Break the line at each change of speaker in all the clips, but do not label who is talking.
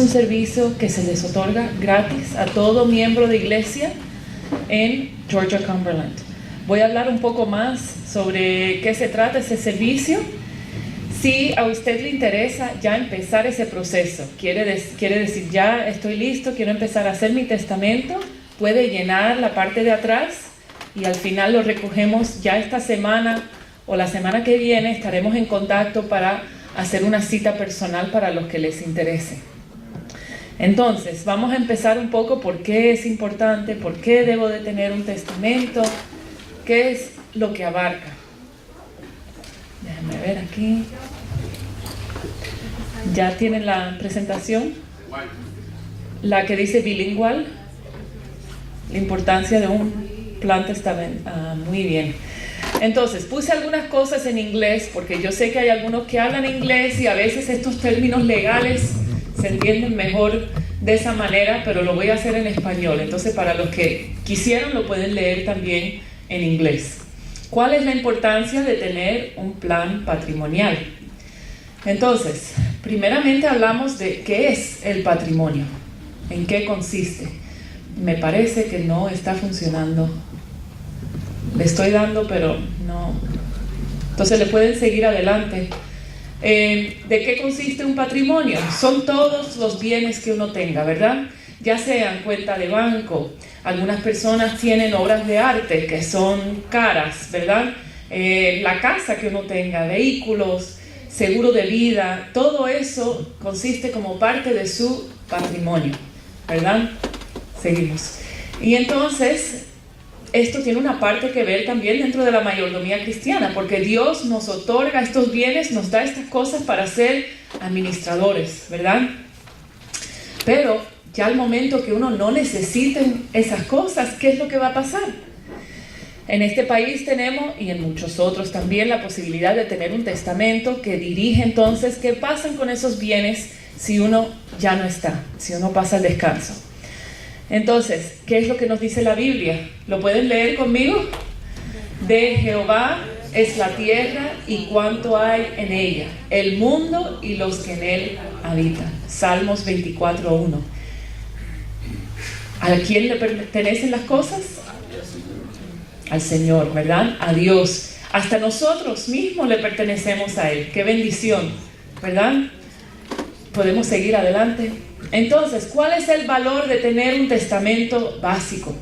un servicio que se les otorga gratis a todo miembro de iglesia en Georgia Cumberland. Voy a hablar un poco más sobre qué se trata ese servicio. Si a usted le interesa ya empezar ese proceso, quiere decir, ya estoy listo, quiero empezar a hacer mi testamento, puede llenar la parte de atrás y al final lo recogemos ya esta semana o la semana que viene. Estaremos en contacto para hacer una cita personal para los que les interese. Entonces, vamos a empezar un poco por qué es importante, por qué debo de tener un testamento, qué es lo que abarca. Déjame ver aquí. ¿Ya tienen la presentación? La que dice bilingual. La importancia de un plan testamento. Muy bien. Entonces, puse algunas cosas en inglés, porque yo sé que hay algunos que hablan inglés y a veces estos términos legales se entienden mejor de esa manera, pero lo voy a hacer en español. Entonces, para los que quisieran, lo pueden leer también en inglés. ¿Cuál es la importancia de tener un plan patrimonial? Entonces, primeramente hablamos de qué es el patrimonio, en qué consiste. Me parece que no está funcionando. Le estoy dando, pero no. Entonces le pueden seguir adelante. ¿De qué consiste un patrimonio? Son todos los bienes que uno tenga, ¿verdad? Ya sean cuenta de banco, algunas personas tienen obras de arte que son caras, ¿verdad? La casa que uno tenga, vehículos, seguro de vida, todo eso consiste como parte de su patrimonio, ¿verdad? Seguimos. Y entonces, esto tiene una parte que ver también dentro de la mayordomía cristiana, porque Dios nos otorga estos bienes, nos da estas cosas para ser administradores, ¿verdad? Pero ya al momento que uno no necesite esas cosas, ¿qué es lo que va a pasar? En este país tenemos, y en muchos otros también, la posibilidad de tener un testamento que dirige entonces qué pasan con esos bienes si uno ya no está, si uno pasa al descanso. Entonces, ¿qué es lo que nos dice la Biblia? ¿Lo pueden leer conmigo? De Jehová es la tierra y cuanto hay en ella, el mundo y los que en él habitan. Salmos 24:1. ¿A quién le pertenecen las cosas? Al Señor, ¿verdad? A Dios. Hasta nosotros mismos le pertenecemos a Él. ¡Qué bendición! ¿Verdad? Podemos seguir adelante. Entonces, ¿cuál es el valor de tener un testamento básico?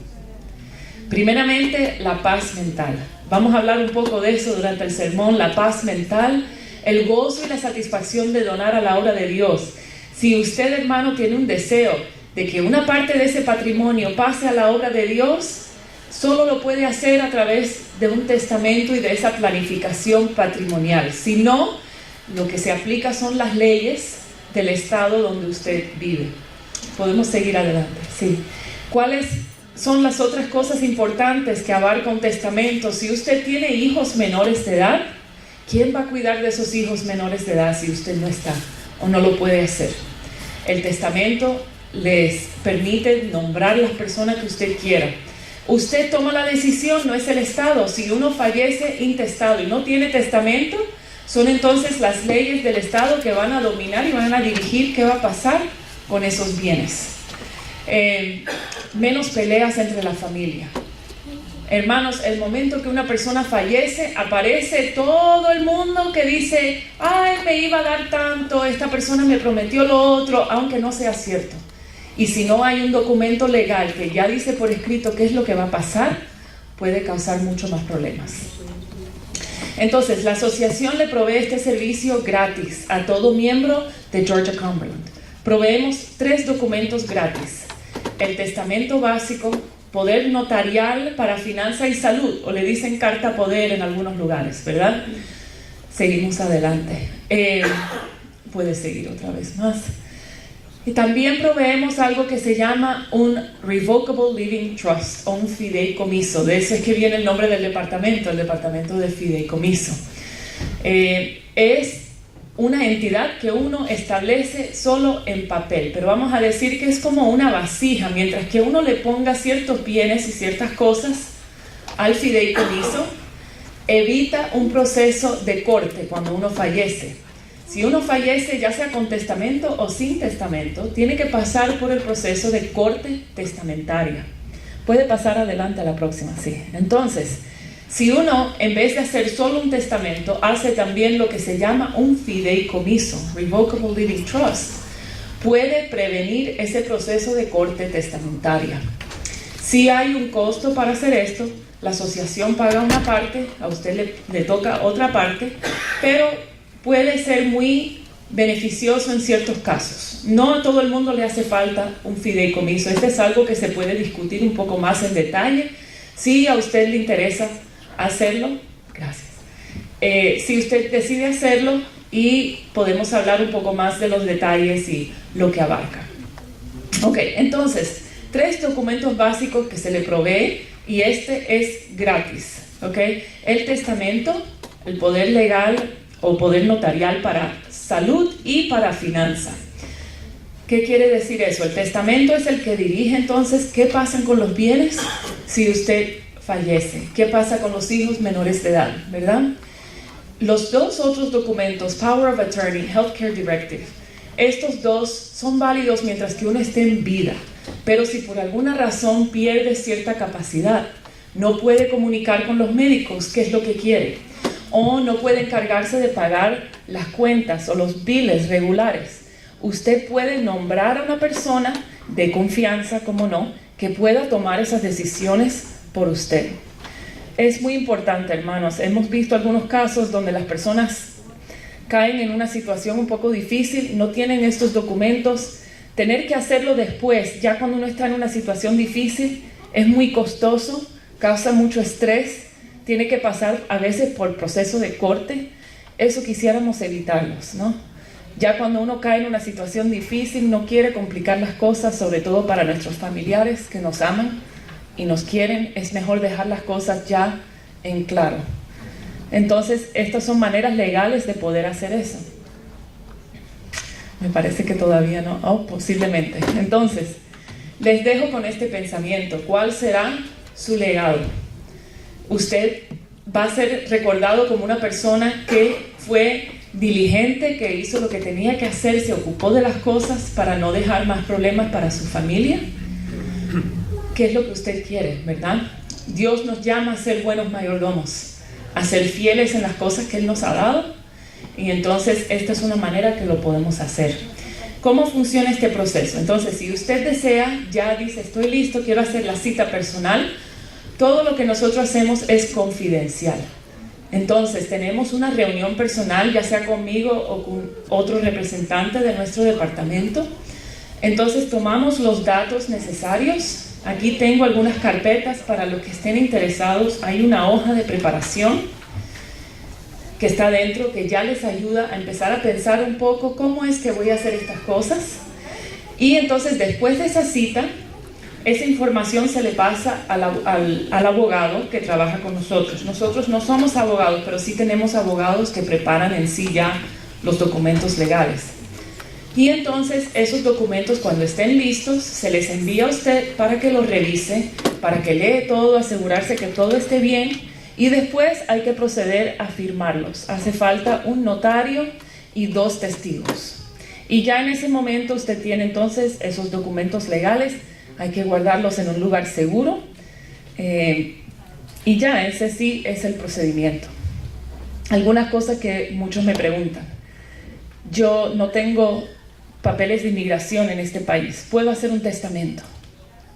Primeramente, la paz mental. Vamos a hablar un poco de eso durante el sermón. La paz mental, el gozo y la satisfacción de donar a la obra de Dios. Si usted, hermano, tiene un deseo de que una parte de ese patrimonio pase a la obra de Dios, solo lo puede hacer a través de un testamento y de esa planificación patrimonial. Si no, lo que se aplica son las leyes del estado donde usted vive. Podemos seguir adelante. Sí. ¿Cuáles son las otras cosas importantes que abarca un testamento? Si usted tiene hijos menores de edad, ¿quién va a cuidar de esos hijos menores de edad si usted no está o no lo puede hacer? El testamento les permite nombrar las personas que usted quiera. Usted toma la decisión, no es el Estado. Si uno fallece intestado y no tiene testamento, son entonces las leyes del Estado que van a dominar y van a dirigir qué va a pasar con esos bienes. Menos peleas entre la familia. Hermanos, el momento que una persona fallece, aparece todo el mundo que dice: ay, me iba a dar tanto, esta persona me prometió lo otro, aunque no sea cierto. Y si no hay un documento legal que ya dice por escrito qué es lo que va a pasar, puede causar mucho más problemas. Entonces, la asociación le provee este servicio gratis a todo miembro de Georgia Cumberland. Proveemos 3 documentos gratis: el testamento básico, poder notarial para finanza y salud, o le dicen carta poder en algunos lugares, ¿verdad? Seguimos adelante. Puede seguir otra vez más. Y también proveemos algo que se llama un Revocable Living Trust, o un fideicomiso. De ese es que viene el nombre del departamento, el departamento de fideicomiso. Es una entidad que uno establece solo en papel, pero vamos a decir que es como una vasija. Mientras que uno le ponga ciertos bienes y ciertas cosas al fideicomiso, evita un proceso de corte cuando uno fallece. Si uno fallece, ya sea con testamento o sin testamento, tiene que pasar por el proceso de corte testamentaria. Puede pasar adelante a la próxima, sí. Entonces, si uno, en vez de hacer solo un testamento, hace también lo que se llama un fideicomiso, Revocable Living Trust, puede prevenir ese proceso de corte testamentaria. Si hay un costo para hacer esto, la asociación paga una parte, a usted le toca otra parte, pero puede ser muy beneficioso en ciertos casos. No a todo el mundo le hace falta un fideicomiso. Este es algo que se puede discutir un poco más en detalle. Si a usted le interesa hacerlo, gracias. Si usted decide hacerlo, y podemos hablar un poco más de los detalles y lo que abarca. Ok, entonces, 3 documentos básicos que se le provee, y este es gratis. Ok, el testamento, el poder legal o poder notarial para salud y para finanza. ¿Qué quiere decir eso? El testamento es el que dirige entonces qué pasa con los bienes si usted fallece, qué pasa con los hijos menores de edad, ¿verdad? Los 2 otros documentos, Power of Attorney, Healthcare Directive, estos 2 son válidos mientras que uno esté en vida, pero si por alguna razón pierde cierta capacidad, no puede comunicar con los médicos qué es lo que quiere, o no puede encargarse de pagar las cuentas o los biles regulares, usted puede nombrar a una persona de confianza, como no, que pueda tomar esas decisiones por usted. Es muy importante, hermanos. Hemos visto algunos casos donde las personas caen en una situación un poco difícil, no tienen estos documentos. Tener que hacerlo después, ya cuando uno está en una situación difícil, es muy costoso, causa mucho estrés, tiene que pasar a veces por proceso de corte. Eso quisiéramos evitarlos, ¿no? Ya cuando uno cae en una situación difícil, no quiere complicar las cosas, sobre todo para nuestros familiares que nos aman y nos quieren, es mejor dejar las cosas ya en claro. Entonces, estas son maneras legales de poder hacer eso. Me parece que todavía no, posiblemente. Entonces, les dejo con este pensamiento. ¿Cuál será su legado? Usted va a ser recordado como una persona que fue diligente, que hizo lo que tenía que hacer, se ocupó de las cosas para no dejar más problemas para su familia. ¿Qué es lo que usted quiere, verdad? Dios nos llama a ser buenos mayordomos, a ser fieles en las cosas que Él nos ha dado, y entonces esta es una manera que lo podemos hacer. ¿Cómo funciona este proceso? Entonces, si usted desea, ya dice, estoy listo, quiero hacer la cita personal, todo lo que nosotros hacemos es confidencial. Entonces, tenemos una reunión personal, ya sea conmigo o con otro representante de nuestro departamento. Entonces, tomamos los datos necesarios. Aquí tengo algunas carpetas para los que estén interesados. Hay una hoja de preparación que está dentro, que ya les ayuda a empezar a pensar un poco cómo es que voy a hacer estas cosas. Y entonces, después de esa cita, esa información se le pasa al abogado que trabaja con nosotros. Nosotros no somos abogados, pero sí tenemos abogados que preparan en sí ya los documentos legales. Y entonces esos documentos, cuando estén listos, se les envía a usted para que los revise, para que lee todo, asegurarse que todo esté bien, y después hay que proceder a firmarlos. Hace falta un notario y 2 testigos. Y ya en ese momento usted tiene entonces esos documentos legales. Hay que guardarlos en un lugar seguro, y ya ese sí es el procedimiento. Algunas cosas que muchos me preguntan. Yo no tengo papeles de inmigración en este país, ¿puedo hacer un testamento?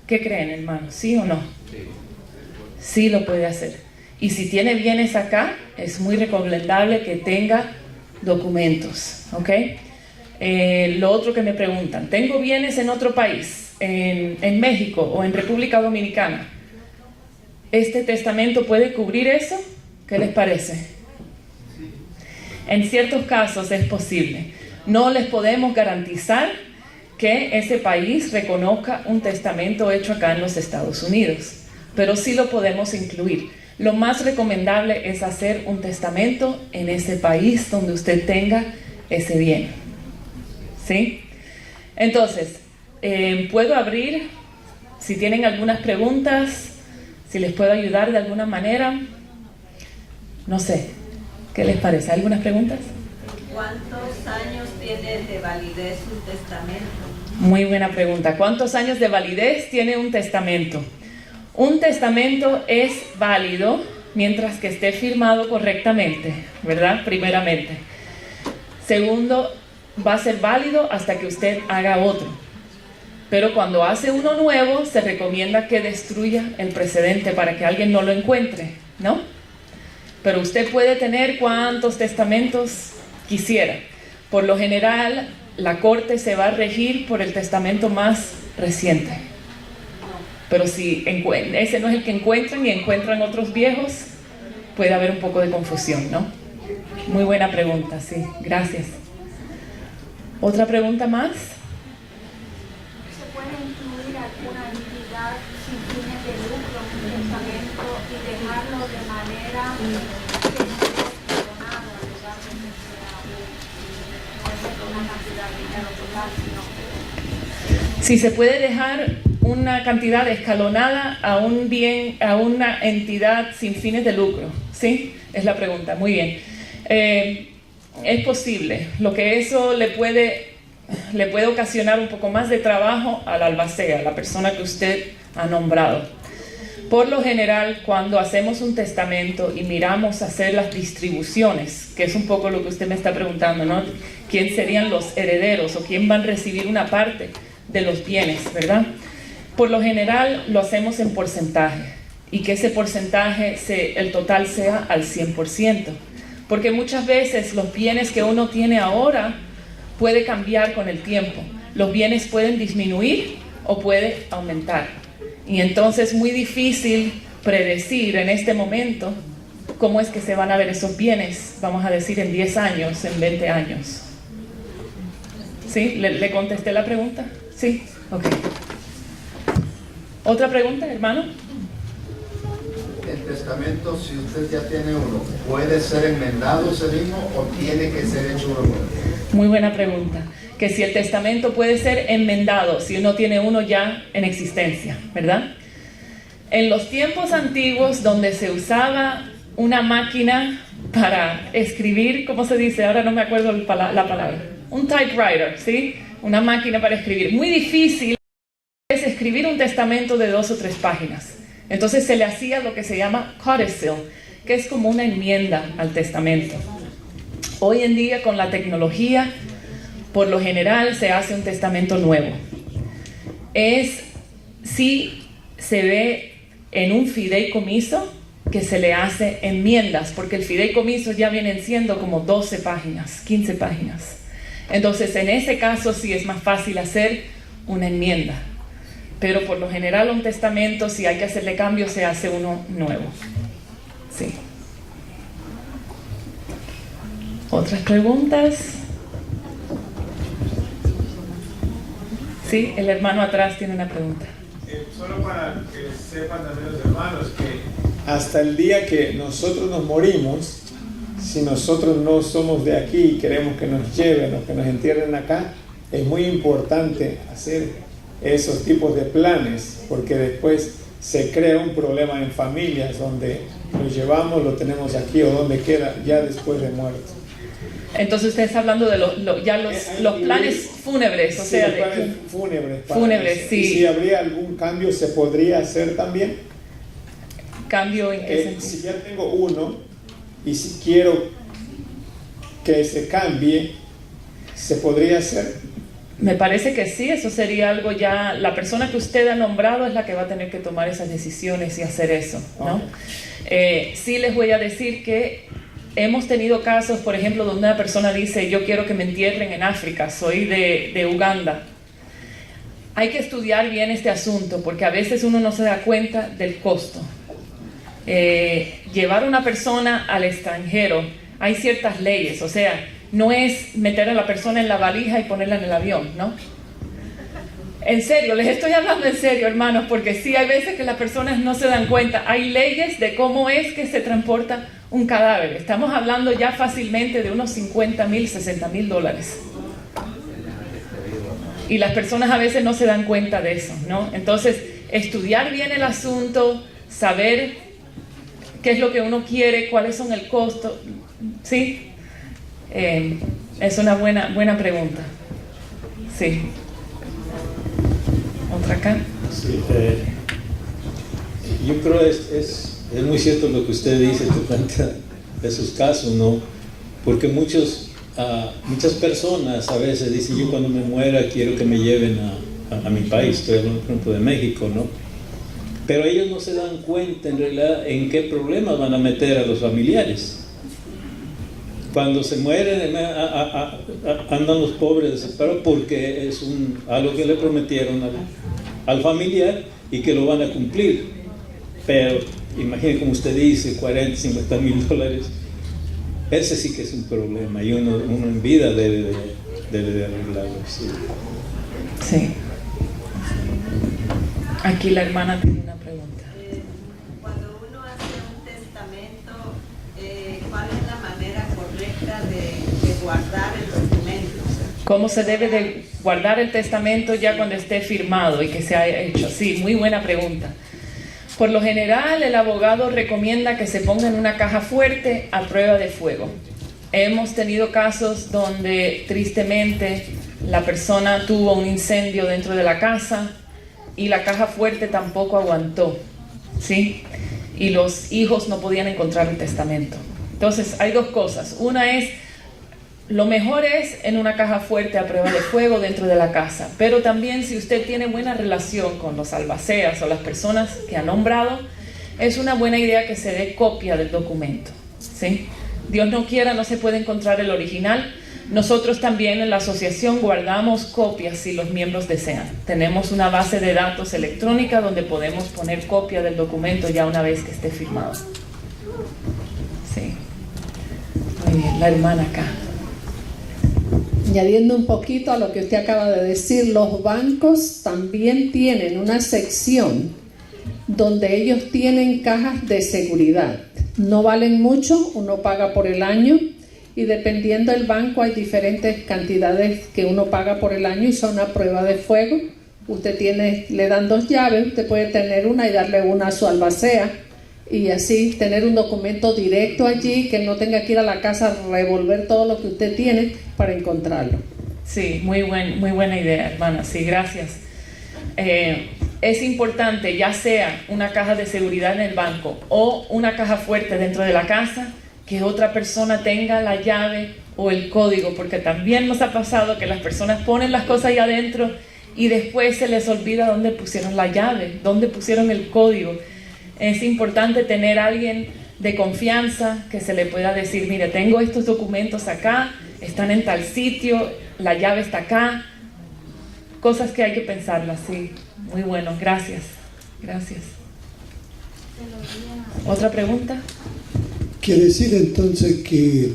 ¿Qué creen, hermanos? ¿Sí o no? Sí lo puede hacer. Y si tiene bienes acá, es muy recomendable que tenga documentos, ¿ok? Lo otro que me preguntan, ¿tengo bienes en otro país? En México o en República Dominicana, ¿este testamento puede cubrir eso? ¿Qué les parece? En ciertos casos es posible. No les podemos garantizar que ese país reconozca un testamento hecho acá en los Estados Unidos, pero sí lo podemos incluir. Lo más recomendable es hacer un testamento en ese país donde usted tenga ese bien. ¿Sí? Entonces, puedo abrir, si tienen algunas preguntas, si les puedo ayudar de alguna manera. No sé, ¿qué les parece? ¿Algunas preguntas?
¿Cuántos años tiene de validez un testamento?
Muy buena pregunta. ¿Cuántos años de validez tiene un testamento? Un testamento es válido mientras que esté firmado correctamente, ¿verdad? Primeramente. Segundo, va a ser válido hasta que usted haga otro. Pero cuando hace uno nuevo, se recomienda que destruya el precedente para que alguien no lo encuentre, ¿no? Pero usted puede tener cuantos testamentos quisiera. Por lo general, la corte se va a regir por el testamento más reciente. Pero si ese no es el que encuentran y encuentran otros viejos, puede haber un poco de confusión, ¿no? Muy buena pregunta, sí, gracias. ¿Otra pregunta más?
¿Se puede incluir alguna entidad sin fines de lucro en un testamento y dejarlo de manera que no esté escalonado en lugar de que sea una cantidad de dinero total, sino
Si se puede dejar una cantidad escalonada a un bien, a una entidad sin fines de lucro, ¿sí? Es la pregunta, muy bien. Es posible, lo que eso le puede ocasionar un poco más de trabajo al albacea, a la persona que usted ha nombrado. Por lo general, cuando hacemos un testamento y miramos hacer las distribuciones, que es un poco lo que usted me está preguntando, ¿no? ¿Quién serían los herederos o quién van a recibir una parte de los bienes, verdad? Por lo general lo hacemos en porcentaje y que ese porcentaje, el total sea al 100%. Porque muchas veces los bienes que uno tiene ahora puede cambiar con el tiempo. Los bienes pueden disminuir o puede aumentar. Y entonces es muy difícil predecir en este momento cómo es que se van a ver esos bienes, vamos a decir, en 10 años, en 20 años. ¿Sí? ¿Le contesté la pregunta? Sí, ok. ¿Otra pregunta, hermano?
El testamento, si usted ya tiene uno, ¿puede ser enmendado ese mismo o tiene que ser hecho uno nuevo?
Muy buena pregunta. Que si el testamento puede ser enmendado, si uno tiene uno ya en existencia, ¿verdad? En los tiempos antiguos donde se usaba una máquina para escribir, ¿cómo se dice? Ahora no me acuerdo la palabra. Un typewriter, ¿sí? Una máquina para escribir. Muy difícil es escribir un testamento de 2 o 3 páginas. Entonces se le hacía lo que se llama codicil, que es como una enmienda al testamento. Hoy en día con la tecnología, por lo general se hace un testamento nuevo. Si se ve en un fideicomiso que se le hace enmiendas, porque el fideicomiso ya vienen siendo como 12 páginas, 15 páginas. Entonces en ese caso sí es más fácil hacer una enmienda. Pero por lo general un testamento, si hay que hacerle cambios, se hace uno nuevo. Sí. ¿Otras preguntas? Sí, el hermano atrás tiene una pregunta.
Solo para que sepan también los hermanos que hasta el día que nosotros nos morimos, si nosotros no somos de aquí y queremos que nos lleven o que nos entierren acá, es muy importante hacer esos tipos de planes, porque después se crea un problema en familias donde lo llevamos, lo tenemos aquí o donde queda ya después de muerto.
Entonces usted está hablando de los planes fúnebres, o
sí,
sea,
los planes fúnebres.
Fúnebres, sí.
¿Y si habría algún cambio, se podría hacer también?
¿Cambio en qué sentido?
Si ya tengo uno y si quiero que se cambie, ¿se podría hacer?
Me parece que sí, eso sería algo ya, la persona que usted ha nombrado es la que va a tener que tomar esas decisiones y hacer eso, ¿no? Sí les voy a decir que hemos tenido casos, por ejemplo, donde una persona dice, yo quiero que me entierren en África, soy de Uganda. Hay que estudiar bien este asunto, porque a veces uno no se da cuenta del costo. Llevar a una persona al extranjero, hay ciertas leyes, o sea, no es meter a la persona en la valija y ponerla en el avión, ¿no? En serio, les estoy hablando en serio, hermanos, porque sí hay veces que las personas no se dan cuenta. Hay leyes de cómo es que se transporta un cadáver. Estamos hablando ya fácilmente de unos $50,000, $60,000. Y las personas a veces no se dan cuenta de eso, ¿no? Entonces, estudiar bien el asunto, saber qué es lo que uno quiere, cuáles son el costo, ¿sí? Es una buena pregunta. Sí. ¿Otra acá?
Sí, yo creo que es muy cierto lo que usted dice, que cuenta esos casos, ¿no? Porque muchas personas a veces dicen, yo cuando me muera quiero que me lleven a mi país, estoy hablando por ejemplo de México, ¿no? Pero ellos no se dan cuenta en realidad en qué problemas van a meter a los familiares. Cuando se mueren andan los pobres desesperados porque es algo que le prometieron al familiar y que lo van a cumplir. Pero imaginen, como usted dice, 40, 50 mil dólares, ese sí que es un problema y uno en vida debe de arreglarlo. Sí.
Sí. Aquí la hermana tiene una pregunta.
Cuando uno hace un testamento, ¿cuál es la manera correcta de guardar el documento?
¿Cómo se debe de guardar el testamento ya cuando esté firmado y que se haya hecho? Sí, muy buena pregunta. Por lo general, el abogado recomienda que se ponga en una caja fuerte a prueba de fuego. Hemos tenido casos donde tristemente la persona tuvo un incendio dentro de la casa y la caja fuerte tampoco aguantó, ¿sí? Y los hijos no podían encontrar el testamento. Entonces, hay dos cosas. Una es, lo mejor es en una caja fuerte a prueba de fuego dentro de la casa, pero también si usted tiene buena relación con los albaceas o las personas que ha nombrado, es una buena idea que se dé copia del documento, ¿sí? Dios no quiera, no se puede encontrar el original. Nosotros también en la asociación guardamos copias si los miembros desean. Tenemos una base de datos electrónica donde podemos poner copia del documento ya una vez que esté firmado. Sí. Muy bien, la hermana acá.
Añadiendo un poquito a lo que usted acaba de decir, los bancos también tienen una sección donde ellos tienen cajas de seguridad. No valen mucho, uno paga por el año y dependiendo del banco hay diferentes cantidades que uno paga por el año y son a prueba de fuego. Usted le dan 2 llaves, usted puede tener una y darle una a su albacea y así tener un documento directo allí, que no tenga que ir a la casa a revolver todo lo que usted tiene para encontrarlo.
Sí, muy buena idea, hermana. Sí, gracias. Es importante, ya sea una caja de seguridad en el banco o una caja fuerte dentro de la casa, que otra persona tenga la llave o el código, porque también nos ha pasado que las personas ponen las cosas ahí adentro y después se les olvida dónde pusieron la llave, dónde pusieron el código. Es importante tener a alguien de confianza que se le pueda decir, mire, tengo estos documentos acá, están en tal sitio, la llave está acá. Cosas que hay que pensarlas, sí. Muy bueno, gracias. ¿Otra pregunta?
Quiere decir entonces que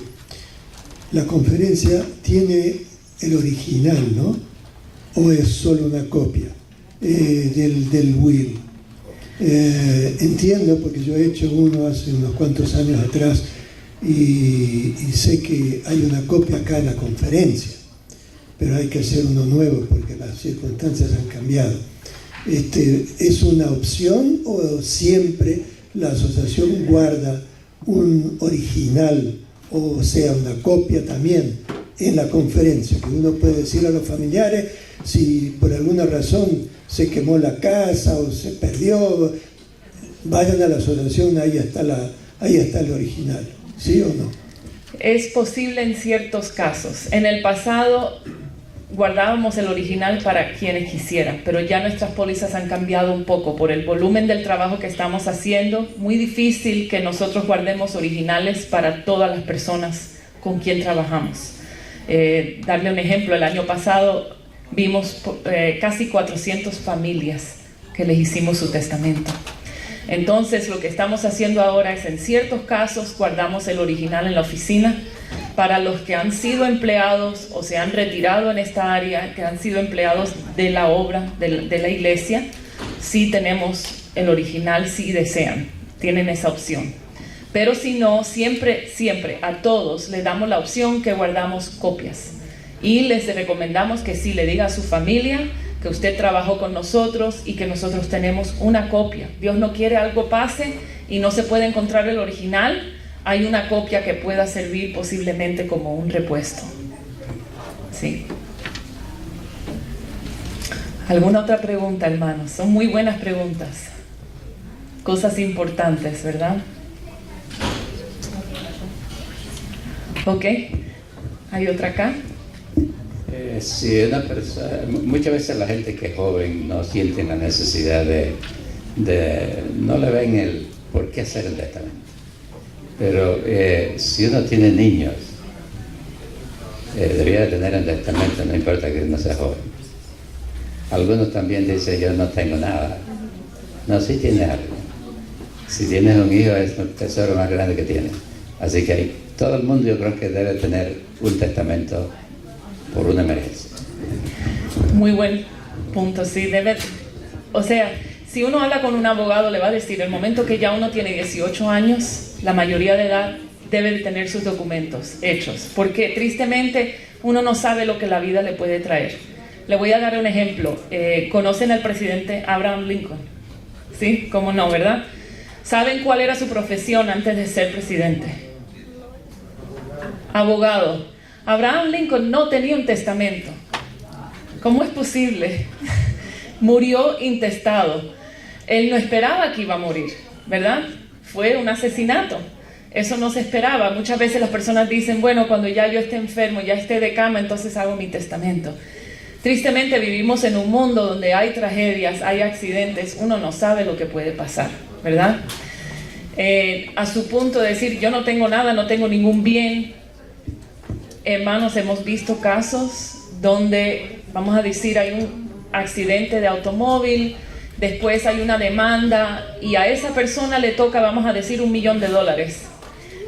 la conferencia tiene el original, ¿no? ¿O es solo una copia del will? Entiendo, porque yo he hecho uno hace unos cuantos años atrás y sé que hay una copia acá en la conferencia, pero hay que hacer uno nuevo porque las circunstancias han cambiado. ¿Es una opción o siempre la asociación guarda un original, o sea, una copia también en la conferencia, que uno puede decir a los familiares si por alguna razón se quemó la casa o se perdió, vayan a la asociación, ahí está el original, ¿sí o no?
Es posible en ciertos casos. En el pasado guardábamos el original para quienes quisieran, pero ya nuestras pólizas han cambiado un poco por el volumen del trabajo que estamos haciendo. Muy difícil que nosotros guardemos originales para todas las personas con quien trabajamos. Darle un ejemplo, el año pasado vimos casi 400 familias que les hicimos su testamento. Entonces lo que estamos haciendo ahora es, en ciertos casos guardamos el original en la oficina. Para los que han sido empleados o se han retirado en esta área, que han sido empleados de la obra, de la iglesia, sí tenemos el original, si desean, tienen esa opción. Pero si no, siempre a todos les damos la opción que guardamos copias. Y les recomendamos que sí le diga a su familia que usted trabajó con nosotros y que nosotros tenemos una copia. Dios no quiere algo pase y no se puede encontrar el original. Hay una copia que pueda servir posiblemente como un repuesto. Sí. ¿Alguna otra pregunta, hermanos? Son muy buenas preguntas. Cosas importantes, ¿verdad? Ok. ¿Hay otra acá?
Si una persona, muchas veces la gente que es joven no siente la necesidad no le ven el por qué hacer el testamento. Pero si uno tiene niños, debería de tener el testamento, no importa que uno sea joven. Algunos también dicen, yo no tengo nada. No, sí tienes algo. Si tienes un hijo, es el tesoro más grande que tienes. Así que todo el mundo yo creo que debe tener un testamento por una emergencia.
Muy buen punto, sí, o sea, si uno habla con un abogado le va a decir, el momento que ya uno tiene 18 años, la mayoría de edad debe de tener sus documentos hechos, porque tristemente uno no sabe lo que la vida le puede traer. Le voy a dar un ejemplo. ¿Conocen al presidente Abraham Lincoln? ¿Sí? ¿Cómo no, verdad? ¿Saben cuál era su profesión antes de ser presidente? Abogado. Abraham Lincoln no tenía un testamento. ¿Cómo es posible? Murió intestado. Él no esperaba que iba a morir, ¿verdad? Fue un asesinato. Eso no se esperaba. Muchas veces las personas dicen, bueno, cuando ya yo esté enfermo, ya esté de cama, entonces hago mi testamento. Tristemente vivimos en un mundo donde hay tragedias, hay accidentes, uno no sabe lo que puede pasar, ¿verdad? A su punto de decir, yo no tengo nada, no tengo ningún bien. Hermanos, hemos visto casos donde, vamos a decir, hay un accidente de automóvil, después hay una demanda y a esa persona le toca, vamos a decir, $1 millón.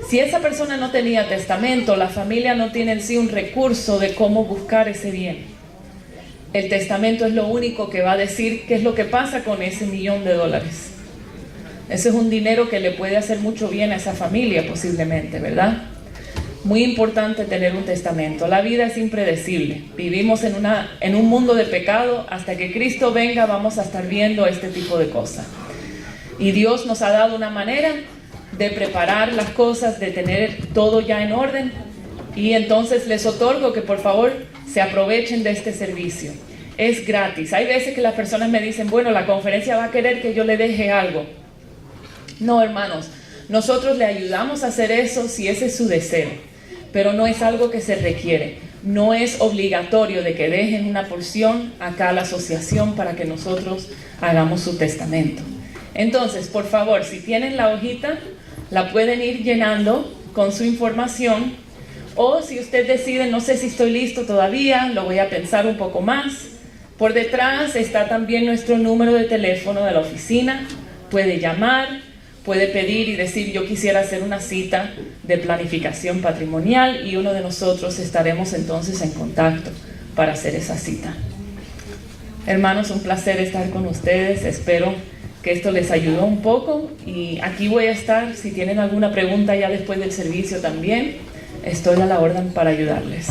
Si esa persona no tenía testamento, la familia no tiene en sí un recurso de cómo buscar ese bien. El testamento es lo único que va a decir qué es lo que pasa con ese $1 millón. Ese es un dinero que le puede hacer mucho bien a esa familia posiblemente, ¿verdad? Muy importante tener un testamento. La vida es impredecible. Vivimos en un mundo de pecado. Hasta que Cristo venga vamos a estar viendo este tipo de cosas. Y Dios nos ha dado una manera de preparar las cosas, de tener todo ya en orden. Y entonces les otorgo que por favor se aprovechen de este servicio. Es gratis. Hay veces que las personas me dicen, bueno, la conferencia va a querer que yo le deje algo. No, hermanos, nosotros le ayudamos a hacer eso si ese es su deseo, pero no es algo que se requiere. No es obligatorio de que dejen una porción acá a la asociación para que nosotros hagamos su testamento. Entonces, por favor, si tienen la hojita, la pueden ir llenando con su información. O si usted decide, no sé si estoy listo todavía, lo voy a pensar un poco más. Por detrás está también nuestro número de teléfono de la oficina. Puede llamar, puede pedir y decir, yo quisiera hacer una cita de planificación patrimonial y uno de nosotros estaremos entonces en contacto para hacer esa cita. Hermanos, un placer estar con ustedes. Espero que esto les ayudó un poco y aquí voy a estar. Si tienen alguna pregunta ya después del servicio también, estoy a la orden para ayudarles.